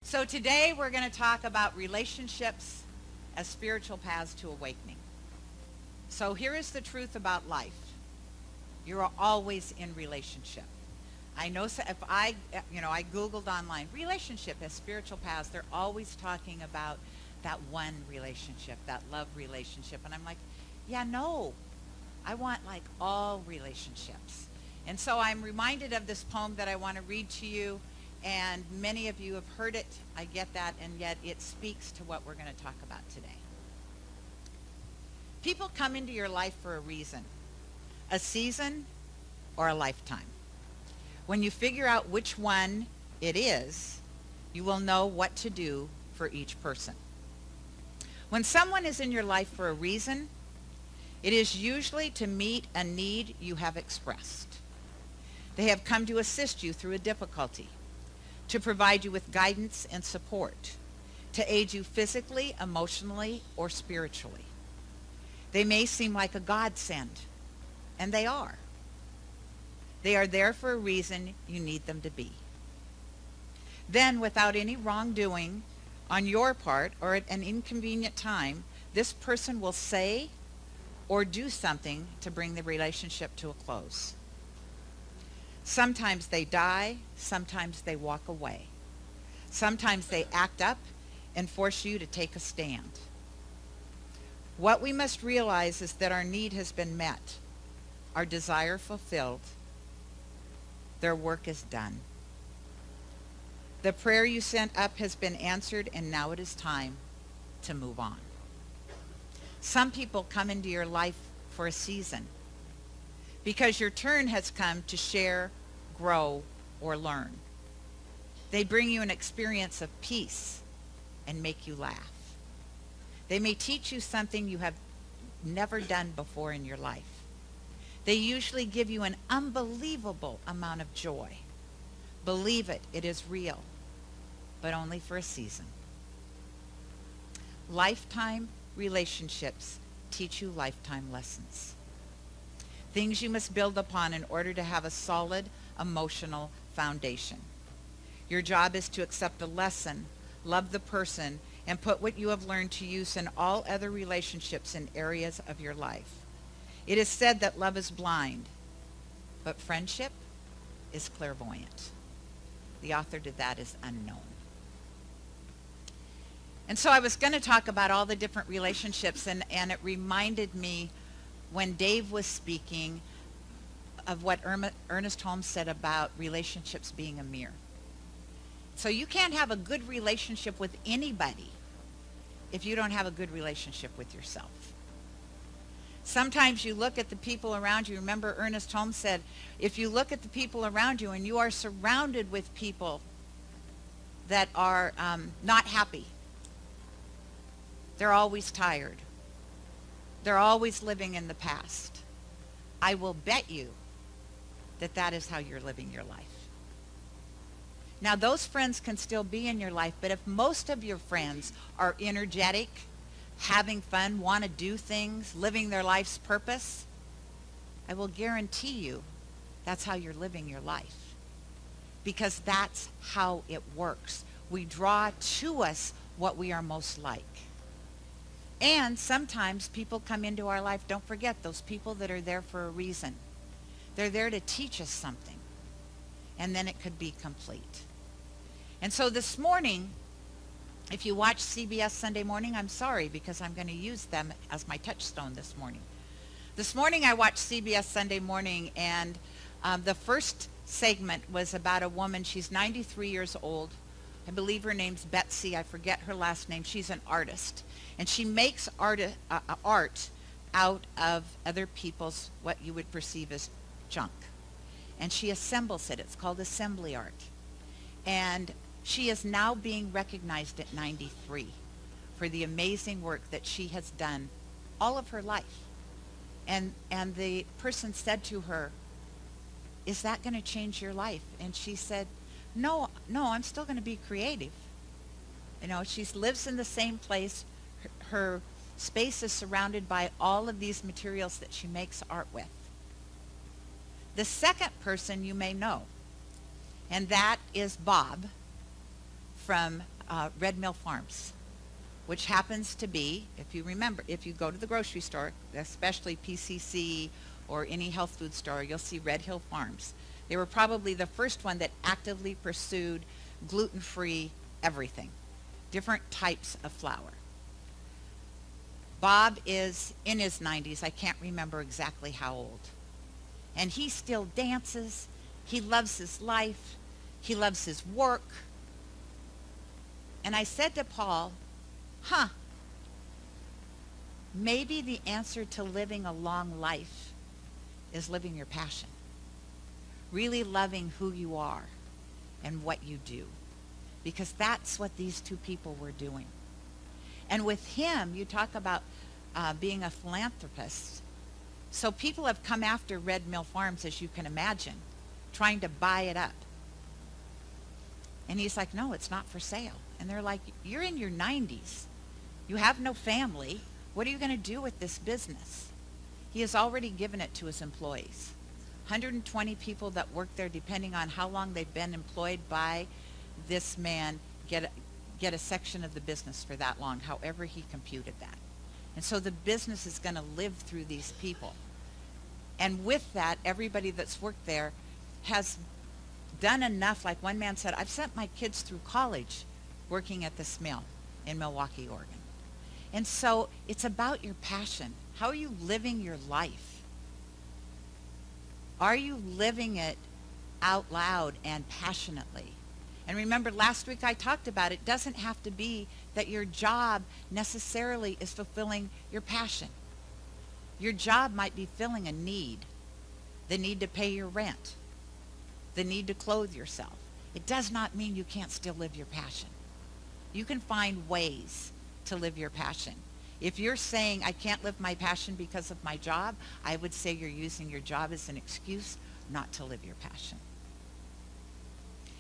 So today we're going to talk about relationships as spiritual paths to awakening. So here is the truth about life. You're always in relationship. I know if I Googled online, relationship as spiritual paths, they're always talking about that one relationship, that love relationship. And I'm like, yeah, no, I want like all relationships. And so I'm reminded of this poem that I want to read to you. And many of you have heard it. I get that. And yet it speaks to what we're going to talk about today. People come into your life for a reason, a season, or a lifetime. When you figure out which one it is, you will know what to do for each person. When someone is in your life for a reason, it is usually to meet a need you have expressed. They have come to assist you through a difficulty, to provide you with guidance and support, to aid you physically, emotionally, or spiritually. They may seem like a godsend, and they are. They are there for a reason you need them to be. Then, without any wrongdoing on your part or at an inconvenient time, this person will say or do something to bring the relationship to a close. Sometimes they die, sometimes they walk away. Sometimes they act up and force you to take a stand. What we must realize is that our need has been met, our desire fulfilled, their work is done. The prayer you sent up has been answered, and now it is time to move on. Some people come into your life for a season because your turn has come to share, grow, or learn. They bring you an experience of peace and make you laugh. They may teach you something you have never done before in your life. They usually give you an unbelievable amount of joy. Believe it, it is real, but only for a season. Lifetime relationships teach you lifetime lessons. Things you must build upon in order to have a solid emotional foundation. Your job is to accept the lesson, love the person, and put what you have learned to use in all other relationships and areas of your life. It is said that love is blind, but friendship is clairvoyant. The author to that is unknown. And so I was going to talk about all the different relationships, and it reminded me when Dave was speaking of what Ernest Holmes said about relationships being a mirror. So you can't have a good relationship with anybody if you don't have a good relationship with yourself. Sometimes you look at the people around you. Remember, Ernest Holmes said, if you look at the people around you and you are surrounded with people that are not happy, they're always tired, they're always living in the past, I will bet you that that is how you're living your life. Now, those friends can still be in your life, but if most of your friends are energetic, having fun, want to do things, living their life's purpose, I will guarantee you that's how you're living your life. Because that's how it works. We draw to us what we are most like. And sometimes people come into our life, don't forget those people that are there for a reason. They're there to teach us something. And then it could be complete. And so this morning, if you watch CBS Sunday Morning, I'm sorry because I'm going to use them as my touchstone this morning. This morning I watched CBS Sunday Morning, and the first segment was about a woman. She's 93 years old. I believe her name's Betsy. I forget her last name. She's an artist. And she makes art out of other people's, what you would perceive as junk. And she assembles it. It's called assembly art. And she is now being recognized at 93 for the amazing work that she has done all of her life. And the person said to her, is that going to change your life? And she said, no, I'm still going to be creative. You know, she lives in the same place. Her space is surrounded by all of these materials that she makes art with. The second person you may know, and that is Bob from Red Mill Farms, which happens to be, if you remember, if you go to the grocery store, especially PCC or any health food store, you'll see Red Hill Farms. They were probably the first one that actively pursued gluten-free everything, different types of flour. Bob is in his 90s. I can't remember exactly how old. And he still dances. He loves his life. He loves his work. And I said to Paul, maybe the answer to living a long life is living your passion. Really loving who you are and what you do. Because that's what these two people were doing. And with him, you talk about being a philanthropist. So people have come after Red Mill Farms, as you can imagine, trying to buy it up. And he's like, no, it's not for sale. And they're like, you're in your 90s. You have no family. What are you going to do with this business? He has already given it to his employees. 120 people that work there, depending on how long they've been employed by this man, get a section of the business for that long, however he computed that. And so the business is going to live through these people. And with that, everybody that's worked there has done enough. Like one man said, I've sent my kids through college working at this mill in Milwaukee, Oregon. And so it's about your passion. How are you living your life? Are you living it out loud and passionately? And remember, last week I talked about it doesn't have to be that your job necessarily is fulfilling your passion. Your job might be filling a need, the need to pay your rent, the need to clothe yourself. It does not mean you can't still live your passion. You can find ways to live your passion. If you're saying, I can't live my passion because of my job, I would say you're using your job as an excuse not to live your passion.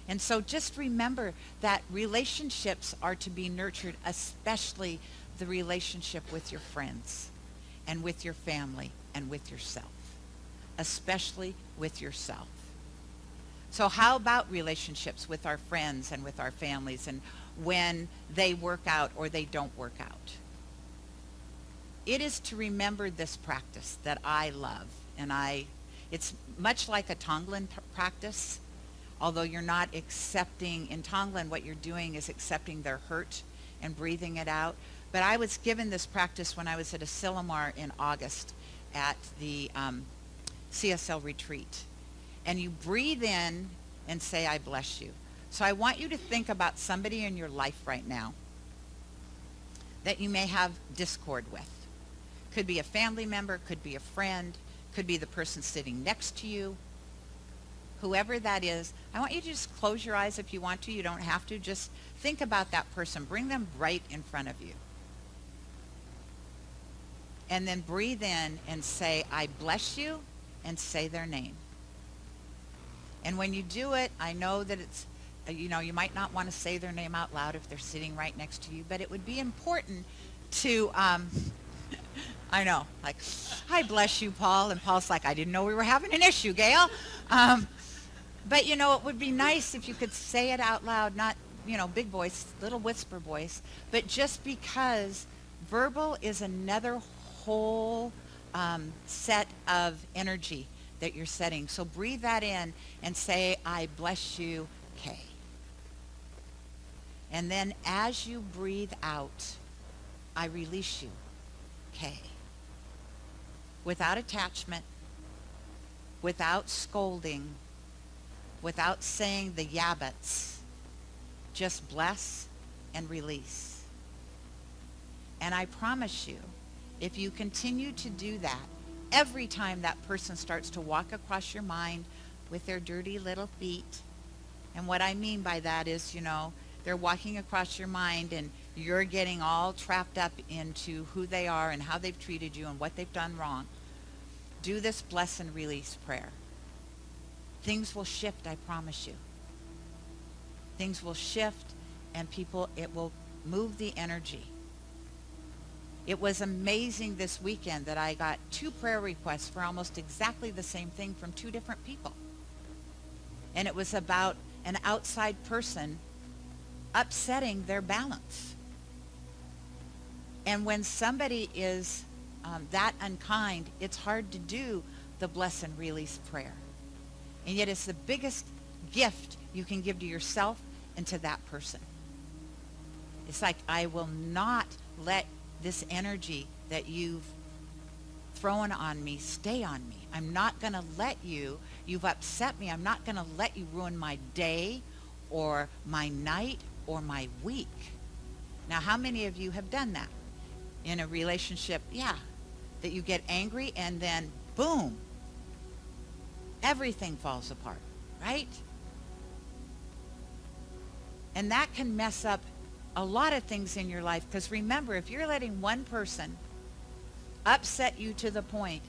And so just remember that relationships are to be nurtured, especially the relationship with your friends and with your family and with yourself, especially with yourself. So how about relationships with our friends and with our families, and when they work out or they don't work out? It is to remember this practice that I love, and it's much like a Tonglen practice. Although you're not accepting, in Tonglen, what you're doing is accepting their hurt and breathing it out. But I was given this practice when I was at Asilomar in August at the CSL retreat. And you breathe in and say, I bless you. So I want you to think about somebody in your life right now that you may have discord with. Could be a family member, could be a friend, could be the person sitting next to you. Whoever that is, I want you to just close your eyes if you want to. You don't have to. Just think about that person. Bring them right in front of you. And then breathe in and say, I bless you, and say their name. And when you do it, I know that it's, you might not want to say their name out loud if they're sitting right next to you, but it would be important to, I know, like, I bless you, Paul. And Paul's like, I didn't know we were having an issue, Gayle. But, it would be nice if you could say it out loud, not, big voice, little whisper voice, but just because verbal is another whole set of energy that you're setting. So breathe that in and say, I bless you, Kay. And then as you breathe out, I release you, Kay. Without attachment, without scolding, without saying the yabbits, just bless and release. And I promise you, if you continue to do that, every time that person starts to walk across your mind with their dirty little feet, and what I mean by that is, they're walking across your mind and you're getting all trapped up into who they are and how they've treated you and what they've done wrong, do this bless and release prayer. Things will shift, I promise you. Things will shift, and it will move the energy. It was amazing this weekend that I got 2 prayer requests for almost exactly the same thing from 2 different people. And it was about an outside person upsetting their balance. And when somebody is that unkind, it's hard to do the bless and release prayer. And yet it's the biggest gift you can give to yourself and to that person. It's like, I will not let this energy that you've thrown on me stay on me. I'm not going to let you've upset me. I'm not going to let you ruin my day or my night or my week. Now, how many of you have done that in a relationship? Yeah, that you get angry and then boom, everything falls apart, right? And that can mess up a lot of things in your life, because remember, if you're letting one person upset you to the point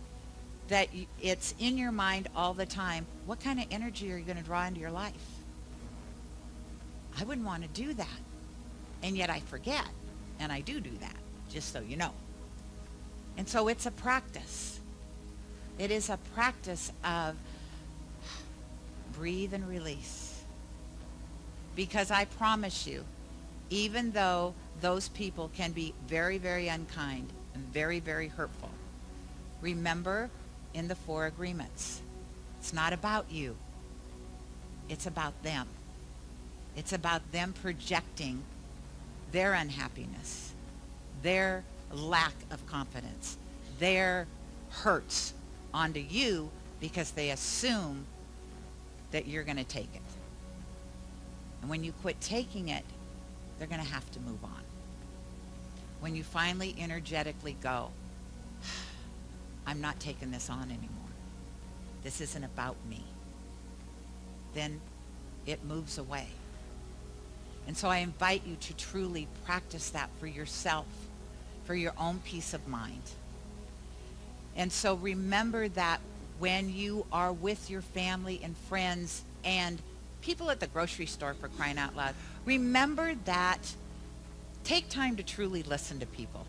that it's in your mind all the time, what kind of energy are you going to draw into your life? I wouldn't want to do that. And yet I forget, and I do that, just so you know. And so it's a practice. It is a practice of breathe and release. Because I promise you, even though those people can be very, very unkind and very, very hurtful, remember in the 4 agreements, it's not about you. It's about them. It's about them projecting their unhappiness, their lack of confidence, their hurts onto you because they assume that you're going to take it. And when you quit taking it, they're going to have to move on. When you finally energetically go, I'm not taking this on anymore. This isn't about me. Then it moves away. And so I invite you to truly practice that for yourself, for your own peace of mind. And so remember that when you are with your family and friends and people at the grocery store, for crying out loud, remember that take time to truly listen to people.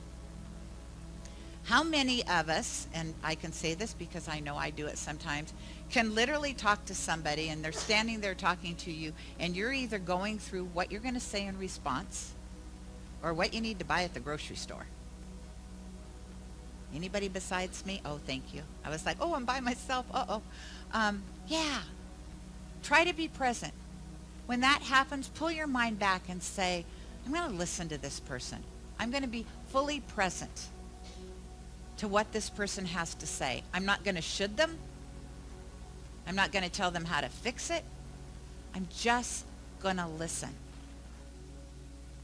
How many of us, and I can say this because I know I do it sometimes, can literally talk to somebody and they're standing there talking to you and you're either going through what you're going to say in response or what you need to buy at the grocery store? Anybody besides me? Oh, thank you. I was like, oh, I'm by myself. Yeah. Try to be present. When that happens, pull your mind back and say, I'm going to listen to this person. I'm going to be fully present to what this person has to say. I'm not going to should them. I'm not going to tell them how to fix it. I'm just going to listen.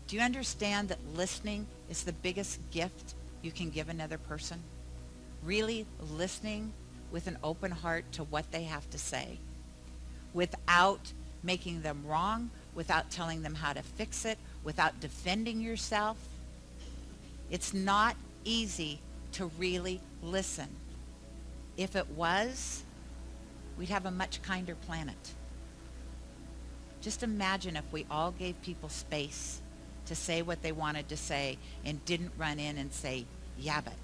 Do you understand that listening is the biggest gift you can give another person? Really listening with an open heart to what they have to say, without making them wrong, without telling them how to fix it, without defending yourself. It's not easy to really listen. If it was, we'd have a much kinder planet. Just imagine if we all gave people space to say what they wanted to say and didn't run in and say, yeah, but.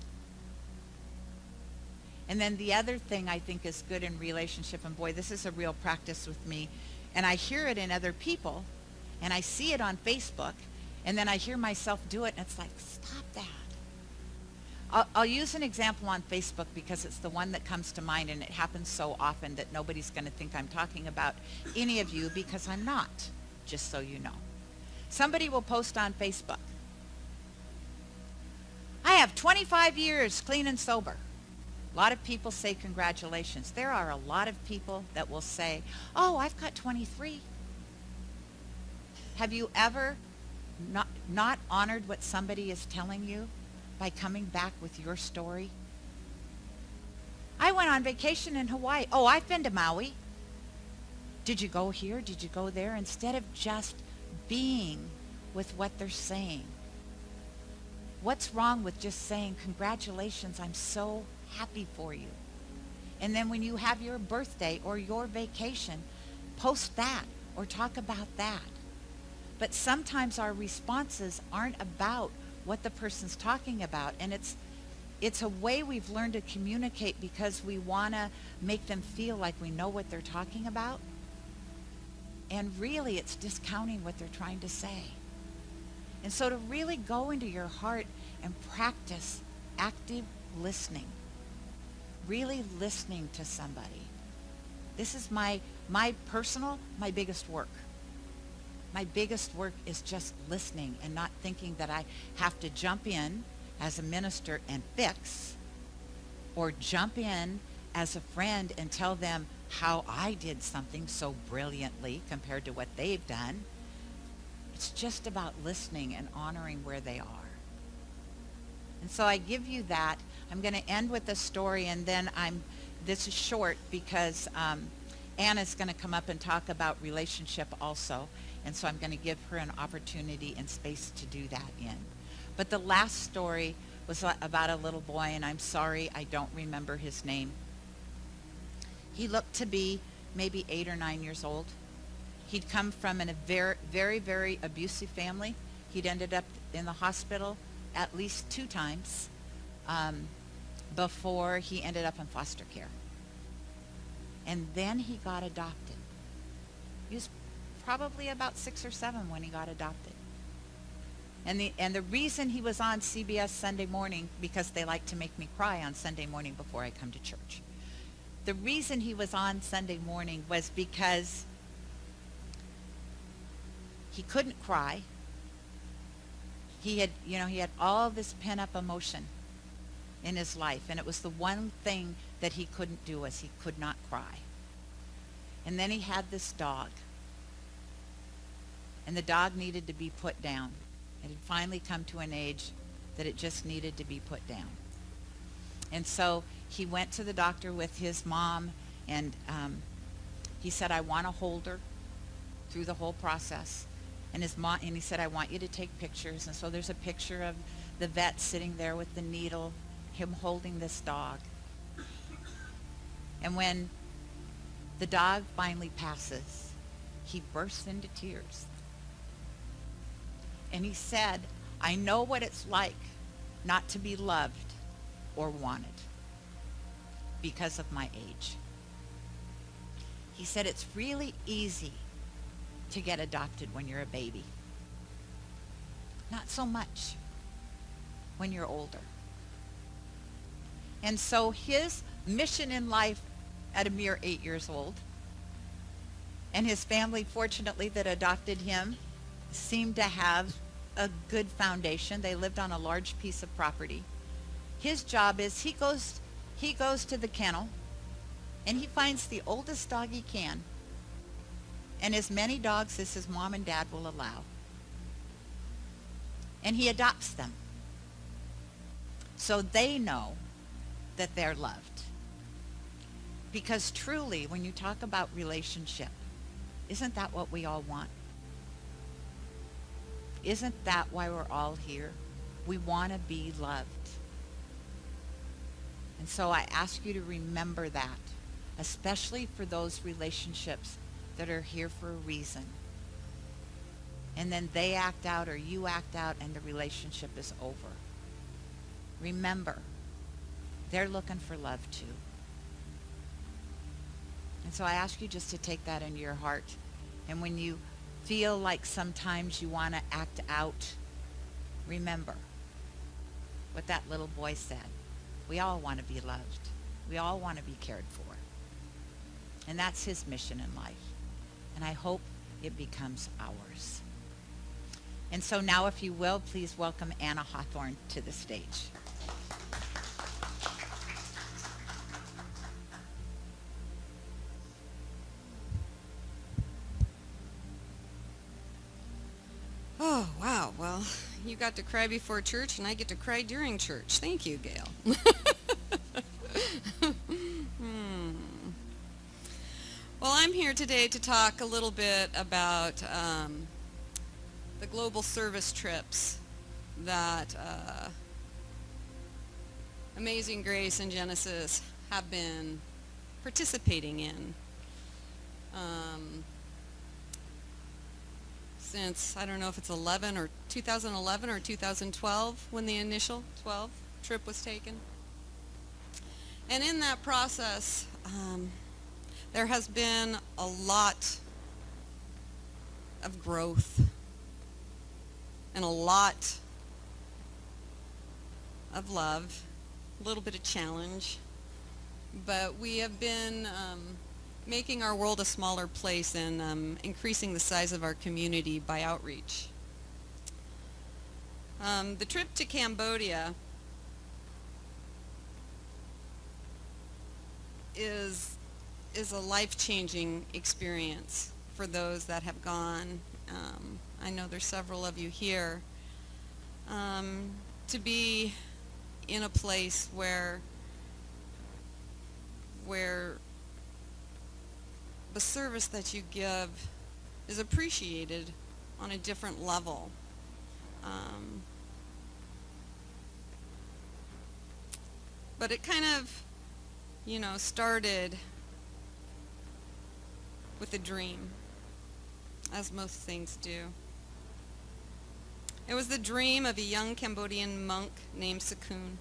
And then the other thing I think is good in relationship, and boy, this is a real practice with me, and I hear it in other people, and I see it on Facebook, and then I hear myself do it, and it's like, stop that. I'll use an example on Facebook because it's the one that comes to mind, and it happens so often that nobody's going to think I'm talking about any of you, because I'm not, just so you know. Somebody will post on Facebook, I have 25 years clean and sober. A lot of people say congratulations. There are a lot of people that will say, oh, I've got 23. Have you ever not honored what somebody is telling you by coming back with your story? I went on vacation in Hawaii. Oh, I've been to Maui. Did you go here? Did you go there? Instead of just being with what they're saying. What's wrong with just saying, congratulations, I'm so happy for you. And then when you have your birthday or your vacation, post that or talk about that. But sometimes our responses aren't about what the person's talking about, and it's a way we've learned to communicate because we want to make them feel like we know what they're talking about, and really it's discounting what they're trying to say. And so to really go into your heart and practice active listening, really listening to somebody. This is my biggest work. My biggest work is just listening and not thinking that I have to jump in as a minister and fix, or jump in as a friend and tell them how I did something so brilliantly compared to what they've done. It's just about listening and honoring where they are. And so I give you that. I'm going to end with a story, and then this is short because Anna's going to come up and talk about relationship also. And so I'm going to give her an opportunity and space to do that in. But the last story was about a little boy, and I'm sorry I don't remember his name. He looked to be maybe 8 or 9 years old. He'd come from a very, very, very abusive family. He'd ended up in the hospital at least 2 times before he ended up in foster care. And then he got adopted. He was probably about 6 or 7 when he got adopted. And the reason he was on CBS Sunday morning, because they like to make me cry on Sunday morning before I come to church. The reason he was on Sunday morning was because he couldn't cry. He had all this pent-up emotion in his life, and it was the one thing that he couldn't do, is he could not cry. And then he had this dog, and the dog needed to be put down. It had finally come to an age that it just needed to be put down. And so he went to the doctor with his mom, and he said, I want to hold her through the whole process. And he said, I want you to take pictures. And so there's a picture of the vet sitting there with the needle, him holding this dog. And when the dog finally passes, he bursts into tears. And he said, I know what it's like not to be loved or wanted because of my age. He said, it's really easy to get adopted when you're a baby. Not so much when you're older. And so his mission in life at a mere 8 years old, and his family, fortunately, that adopted him, seemed to have a good foundation. They lived on a large piece of property. His job is he goes to the kennel, and he finds the oldest dog he can, and as many dogs as his mom and dad will allow. And he adopts them so they know that they're loved. Because truly, when you talk about relationship, isn't that what we all want? Isn't that why we're all here? We want to be loved. And so I ask you to remember that, especially for those relationships that are here for a reason. And then they act out or you act out and the relationship is over. Remember, they're looking for love too. And so I ask you just to take that into your heart. And when you feel like sometimes you want to act out, remember what that little boy said. We all want to be loved. We all want to be cared for. And that's his mission in life. And I hope it becomes ours. And so now, if you will, please welcome Anna Hawthorne to the stage. Oh, wow. Well, you got to cry before church, and I get to cry during church. Thank you, Gayle. Well, I'm here today to talk a little bit about the global service trips that Amazing Grace and Genesis have been participating in since, I don't know if it's 2011 or 2012 when the initial 12 trip was taken. And in that process, there has been a lot of growth. and a lot of love, a little bit of challenge, but we have been making our world a smaller place and increasing the size of our community by outreach. The trip to Cambodia is a life-changing experience for those that have gone. I know there's several of you here. To be in a place where the service that you give is appreciated on a different level. But it kind of, started with a dream, as most things do. It was the dream of a young Cambodian monk named Sakun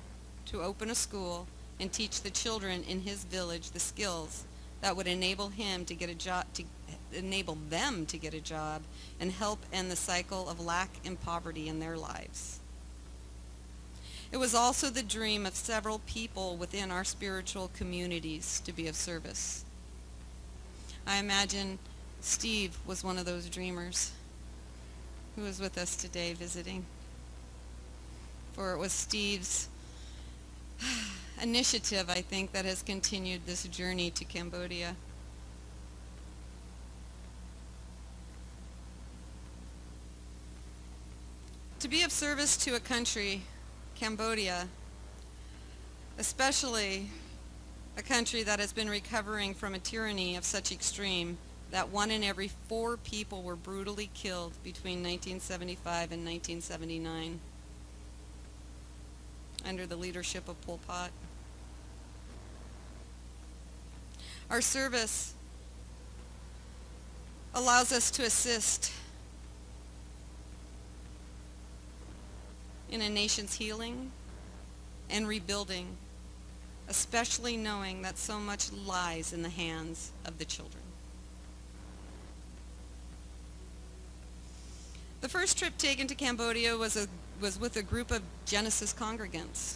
to open a school and teach the children in his village the skills that would enable him to get a job, enable them to get a job and help end the cycle of lack and poverty in their lives. It was also the dream of several people within our spiritual communities to be of service. I imagine Steve was one of those dreamers who was with us today visiting. For it was Steve's initiative, I think, that has continued this journey to Cambodia. To be of service to a country, Cambodia, especially a country that has been recovering from a tyranny of such extreme that 1 in every 4 people were brutally killed between 1975 and 1979 under the leadership of Pol Pot. Our service allows us to assist in a nation's healing and rebuilding, especially knowing that so much lies in the hands of the children. The first trip taken to Cambodia was with a group of Genesis congregants.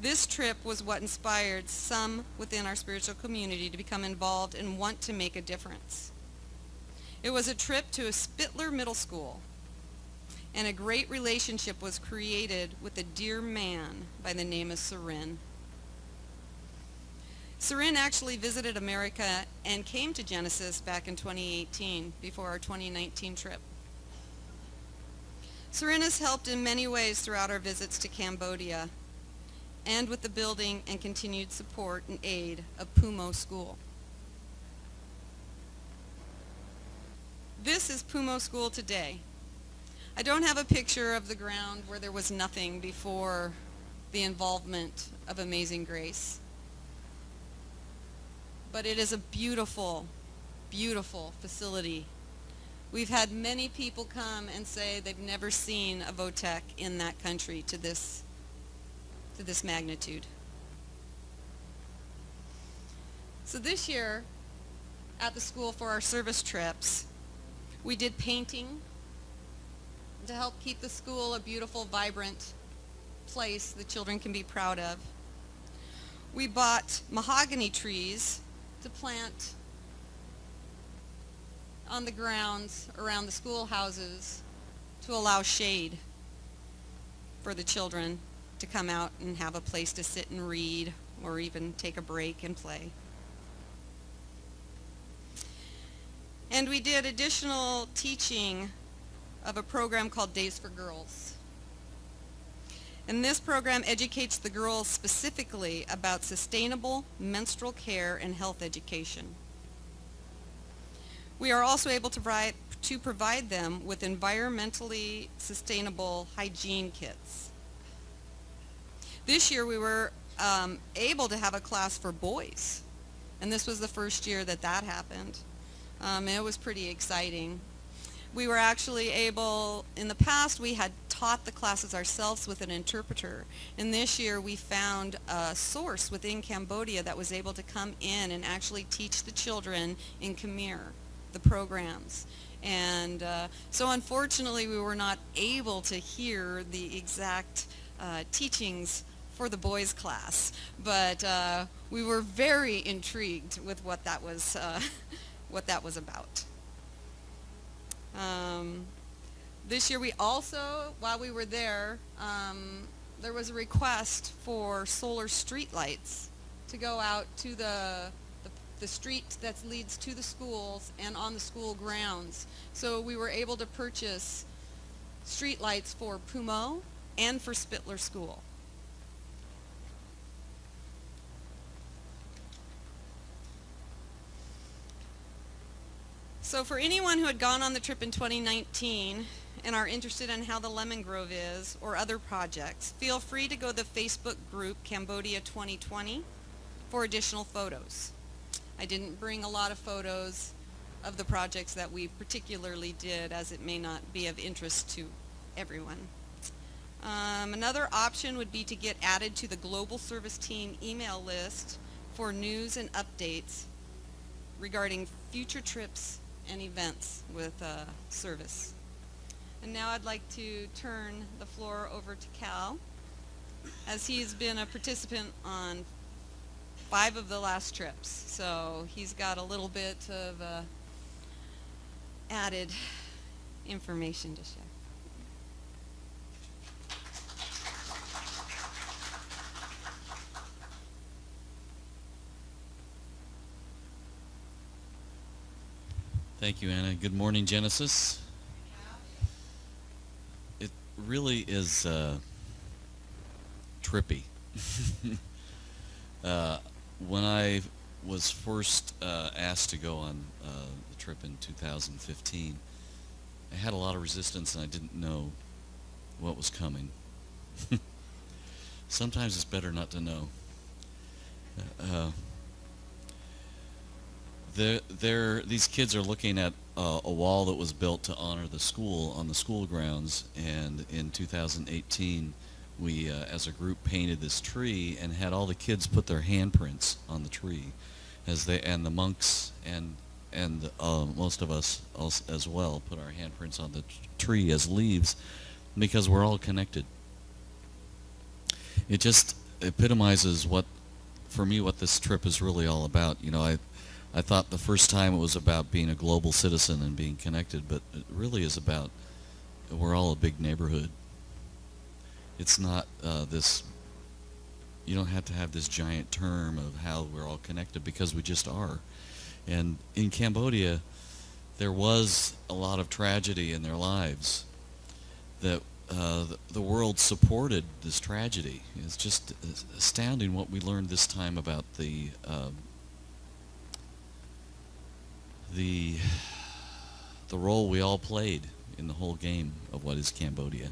This trip was what inspired some within our spiritual community to become involved and want to make a difference. It was a trip to a Spittler Middle School, and a great relationship was created with a dear man by the name of Surin. Surin actually visited America and came to Genesis back in 2018 before our 2019 trip. Surin has helped in many ways throughout our visits to Cambodia and with the building and continued support and aid of Pumo School. This is Pumo School today. I don't have a picture of the ground where there was nothing before the involvement of Amazing Grace. But it is a beautiful, beautiful facility. We've had many people come and say they've never seen a VOTEC in that country to this magnitude. So this year at the school for our service trips, we did painting to help keep the school a beautiful, vibrant place the children can be proud of. We bought mahogany trees to plant on the grounds around the schoolhouses to allow shade for the children to come out and have a place to sit and read or even take a break and play. And we did additional teaching of a program called Days for Girls. And this program educates the girls specifically about sustainable menstrual care and health education. We are also able to provide them with environmentally sustainable hygiene kits. This year we were able to have a class for boys, and this was the first year that happened. And it was pretty exciting. We were actually able, in the past we had taught the classes ourselves with an interpreter, and this year we found a source within Cambodia that was able to come in and actually teach the children in Khmer. the programs. And so unfortunately we were not able to hear the exact teachings for the boys class, but we were very intrigued with what that was about. This year we also, while we were there, there was a request for solar street lights to go out to the street that leads to the schools and on the school grounds. So we were able to purchase street lights for Pumo and for Spittler School. So for anyone who had gone on the trip in 2019 and are interested in how the Lemon Grove is or other projects, feel free to go to the Facebook group Cambodia 2020 for additional photos. I didn't bring a lot of photos of the projects that we particularly did, as it may not be of interest to everyone. Another option would be to get added to the Global Service Team email list for news and updates regarding future trips and events with service. And now I'd like to turn the floor over to Cal, as he's been a participant on 5 of the last trips. So he's got a little bit of added information to share. Thank you, Anna. Good morning, Genesis. It really is trippy. When I was first asked to go on the trip in 2015, I had a lot of resistance and I didn't know what was coming. Sometimes it's better not to know. These kids are looking at a wall that was built to honor the school on the school grounds, and in 2018 we as a group painted this tree and had all the kids put their handprints on the tree, and the monks and most of us as well put our handprints on the tree as leaves, because we're all connected. It just epitomizes for me what this trip is really all about. You know, I thought the first time it was about being a global citizen and being connected, but it really is about, we're all a big neighborhood. It's not this, you don't have to have this giant term of how we're all connected, because we just are. And in Cambodia, there was a lot of tragedy in their lives that the world supported this tragedy. It's just astounding what we learned this time about the role we all played in the whole game of what is Cambodia,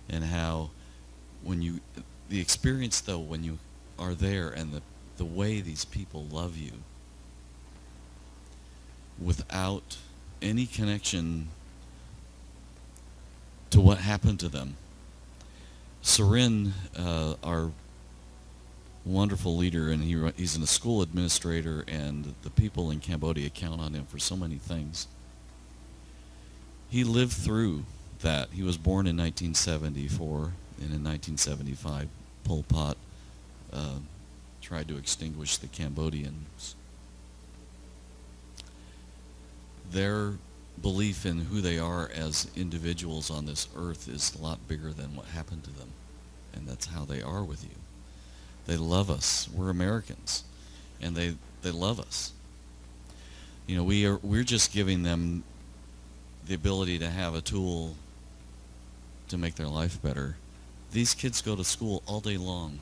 and how the experience though when you are there, and the way these people love you without any connection to what happened to them. Surin, our wonderful leader, and he's a school administrator, and the people in Cambodia count on him for so many things. He lived through that. He was born in 1974, and in 1975 Pol Pot tried to extinguish the Cambodians. Their belief in who they are as individuals on this earth is a lot bigger than what happened to them, and that's how they are with you. They love us. We're Americans, and they love us. You know, we're just giving them the ability to have a tool to make their life better. These kids go to school all day long.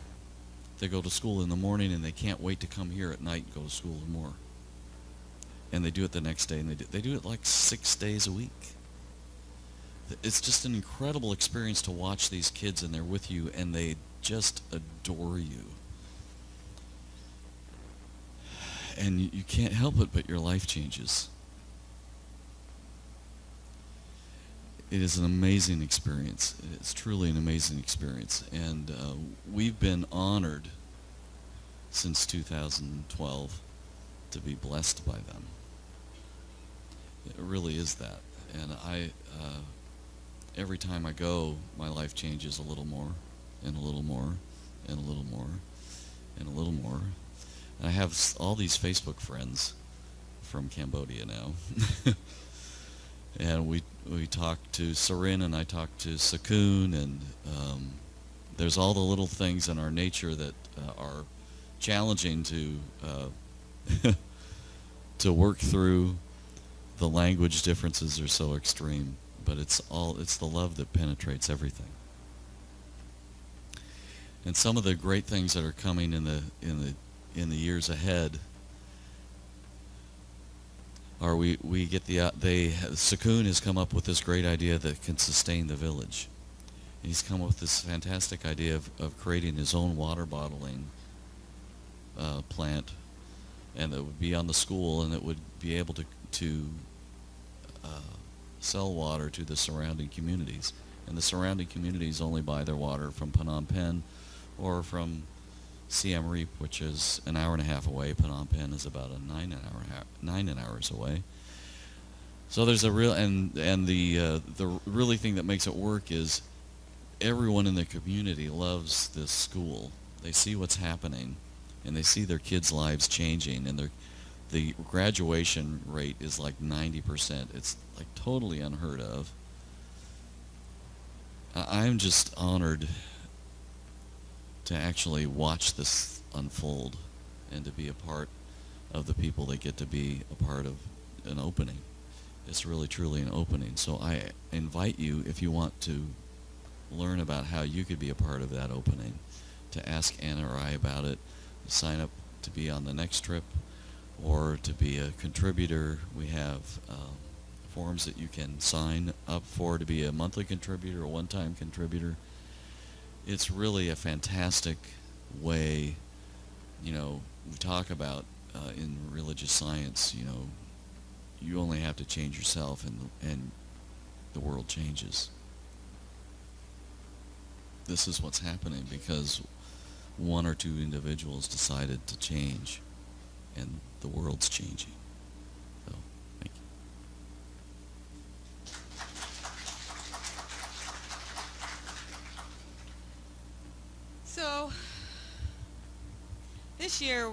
They go to school in the morning, and they can't wait to come here at night and go to school more. And they do it the next day, and they do it like 6 days a week. It's just an incredible experience to watch these kids, and they're with you, and they just adore you. And you can't help it, but your life changes. It is an amazing experience. It's truly an amazing experience. And we've been honored since 2012 to be blessed by them. It really is that. And every time I go, my life changes a little more, and a little more, and a little more, and a little more. And I have all these Facebook friends from Cambodia now. And we talk to Sarin, and I talk to Sakun, and there's all the little things in our nature that are challenging to to work through. The language differences are so extreme, but it's the love that penetrates everything. And some of the great things that are coming in the years ahead are we get Sakun has come up with this great idea that can sustain the village. And he's come up with this fantastic idea of creating his own water bottling plant, and it would be on the school, and it would be able to sell water to the surrounding communities. And the surrounding communities only buy their water from Phnom Penh or from Siem Reap, which is an hour and a half away. Phnom Penh is about 9 hours away. So there's a real, and the really thing that makes it work is everyone in the community loves this school. They see what's happening, and they see their kids' lives changing, and the graduation rate is like 90%. It's like totally unheard of. I'm just honored to actually watch this unfold and to be a part of the people that get to be a part of an opening. It's really truly an opening. So I invite you, if you want to learn about how you could be a part of that opening, to ask Anna or I about it, sign up to be on the next trip, or to be a contributor. We have forms that you can sign up for to be a monthly contributor, a one-time contributor. It's really a fantastic way. We talk about in religious science, you only have to change yourself, and the world changes. This is what's happening because one or two individuals decided to change, and the world's changing. So, thank you. So, this year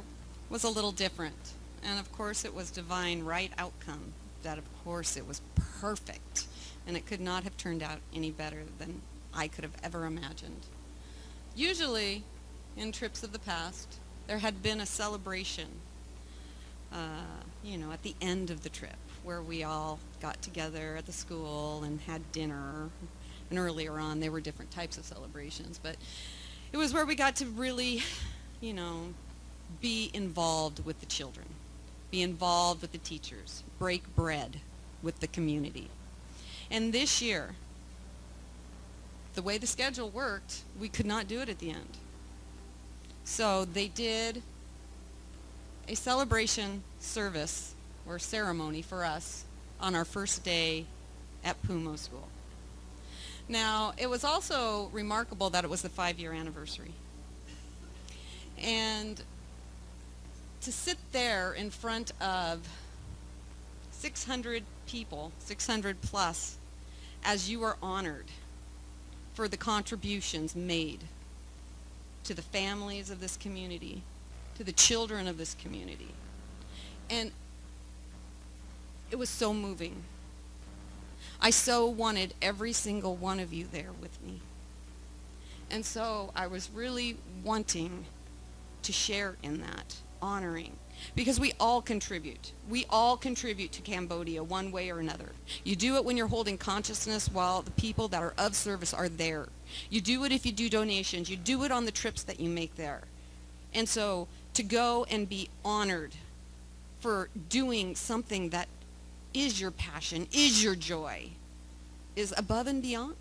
was a little different, and of course it was divine right outcome. That of course it was perfect, and it could not have turned out any better than I could have ever imagined. Usually, in trips of the past, there had been a celebration, at the end of the trip, where we all got together at the school and had dinner. And earlier on, there were different types of celebrations, but it was where we got to really, be involved with the children, be involved with the teachers, break bread with the community. And this year, the way the schedule worked, we could not do it at the end. So they did a celebration service or ceremony for us on our first day at Pumo School. Now, it was also remarkable that it was the 5-year anniversary. And to sit there in front of 600 people, 600 plus, as you are honored for the contributions made to the families of this community, to the children of this community. And it was so moving. I so wanted every single one of you there with me. And so I was really wanting to share in that, honoring, because we all contribute. We all contribute to Cambodia one way or another. You do it when you're holding consciousness while the people that are of service are there. You do it if you do donations. You do it on the trips that you make there. And so to go and be honored for doing something that is your passion, is your joy, is above and beyond.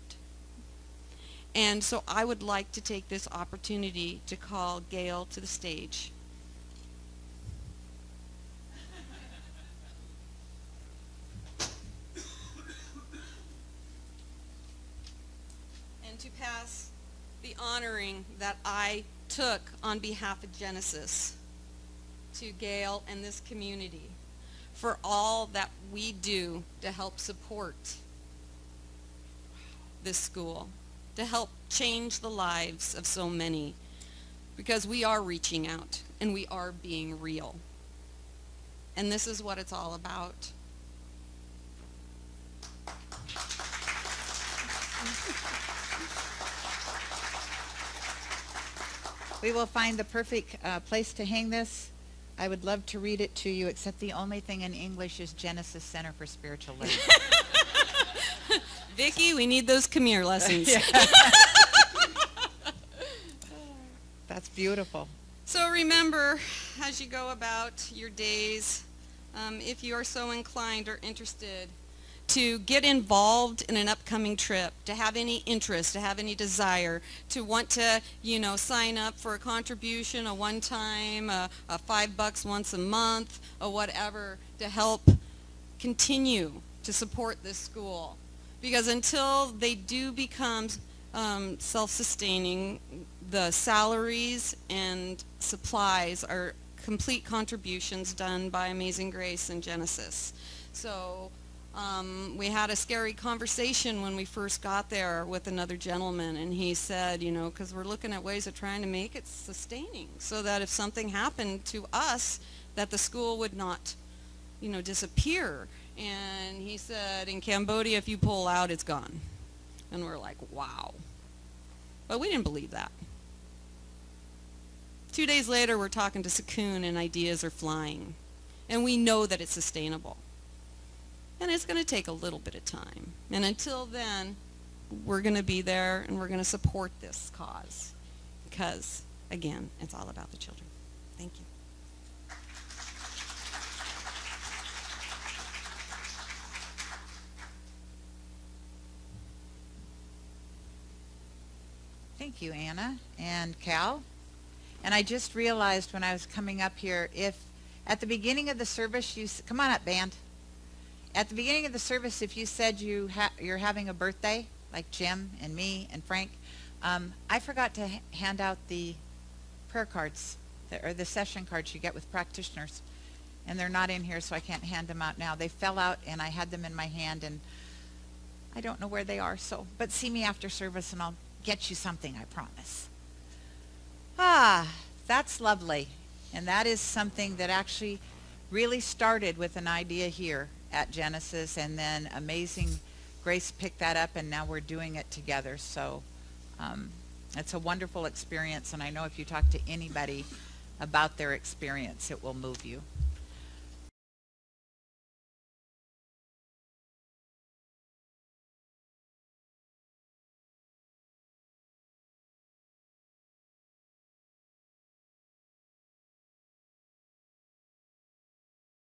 And so I would like to take this opportunity to call Gayle to the stage. And to pass the honoring that I took on behalf of Genesis to Gayle and this community for all that we do to help support this school, to help change the lives of so many, because we are reaching out and we are being real. And this is what it's all about. We will find the perfect place to hang this. I would love to read it to you, except the only thing in English is Genesis Center for Spiritual Living. Vicki, we need those Khmer lessons. That's beautiful. So remember, as you go about your days, if you are so inclined or interested, to get involved in an upcoming trip, to have any interest, to have any desire, to want to, sign up for a contribution, a one-time, a $5 once a month, or whatever, to help continue to support this school. Because until they do become self-sustaining, the salaries and supplies are complete contributions done by Amazing Grace and Genesis. So we had a scary conversation when we first got there with another gentleman, and he said, because we're looking at ways of trying to make it sustaining so that if something happened to us, that the school would not, disappear. And he said, in Cambodia, if you pull out, it's gone. And we're like, wow. But we didn't believe that. 2 days later, we're talking to Sakun, and ideas are flying. And we know that it's sustainable. And it's going to take a little bit of time. And until then, we're going to be there, and we're going to support this cause. Because, again, it's all about the children. Thank you. Thank you, Anna and Cal. And I just realized when I was coming up here, if at the beginning of the service you come on up, band. At the beginning of the service, if you said you're having a birthday, like Jim and me and Frank, I forgot to hand out the prayer cards, or the session cards you get with practitioners. And they're not in here, so I can't hand them out now. They fell out, and I had them in my hand, and I don't know where they are. So, but see me after service, and I'll get you something, I promise. That's lovely. And that is something that actually really started with an idea here at Genesis, and then Amazing Grace picked that up, and now we're doing it together. So it's a wonderful experience, and I know if you talk to anybody about their experience, it will move you.